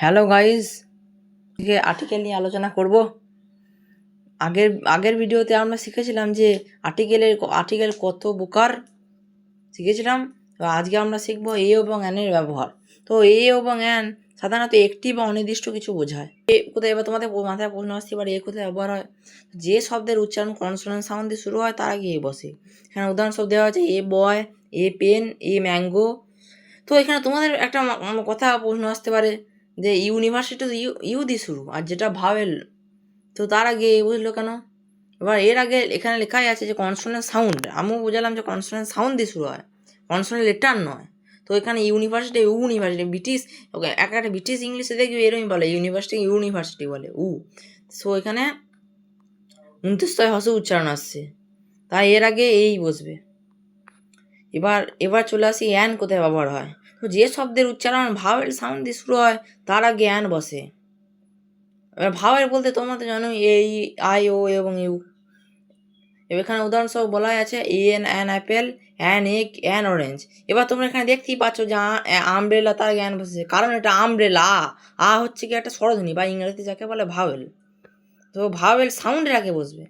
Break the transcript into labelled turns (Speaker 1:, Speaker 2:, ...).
Speaker 1: Hello guys, আজকে article নিয়ে আলোচনা করব। আগের ভিডিওতে আমরা শিখেছিলাম যে আর্টিকেল কত প্রকার শিখেছিলাম। তো আজকে আমরা শিখব এ এবং অ্যানের ব্যবহার। তো এ এবং অ্যান সাধারণত একটি বা অনির্দিষ্ট কিছু বোঝায়। এ কোথায়, এবার তোমাদের মাথায় প্রশ্ন আসতে পারে এ কোথায় ব্যবহার হয়। যে শব্দের উচ্চারণ কনসোনেন্ট সাউন্ড দিয়ে শুরু হয় তার আগে এ বসে। এখানে উদাহরণস্বরূপ দেওয়া আছে এ বয়, এ পেন, এ ম্যাঙ্গো। তো এখানে তোমাদের একটা কথা প্রশ্ন আসতে পারে যে ইউনিভার্সিটি তো ইউ দিয়ে শুরু, আর যেটা ভাওয়েল তো তার আগে এ বুঝলো কেন। এবার এর আগে এখানে লেখাই আছে যে কনসোনেন্ট সাউন্ড, আমিও বোঝালাম যে কনসোনেন্ট সাউন্ড দিয়ে শুরু হয়, কনসোনেন্ট লেটার নয়। তো এখানে ইউনিভার্সিটি ব্রিটিশ, একটা ব্রিটিশ ইংলিশে দেখবি এরকমই বলে, ইউনিভার্সিটি বলে সো এখানে 29 হসে উচ্চারণ আসছে, তাই এর আগে এই বসবে। এবার চলে আসি অ্যান কোথায় ব্যবহার হয়। তো যে শব্দের উচ্চারণ ভাওয়েল সাউন্ড দিয়ে শুরু হয় তার আগে অ্যান বসে। এবার ভাওয়েল বলতে তোমরা তো জানো এই, আই, ও এবং ইউ। এখানে উদাহরণস্বরূপ বলা আছে an Apple, an egg, an orange. এবার তোমরা এখানে দেখতেই পাচ্ছ যে আমব্রেলা তার জ্ঞান বসেছে, কারণ এটা আমব্রেলা। হচ্ছে কি একটা স্বরধ্বনি বা ইংরেজিতে যাকে বলে ভাওয়েল। তো ভাওয়েল সাউন্ডের আগে বসবে।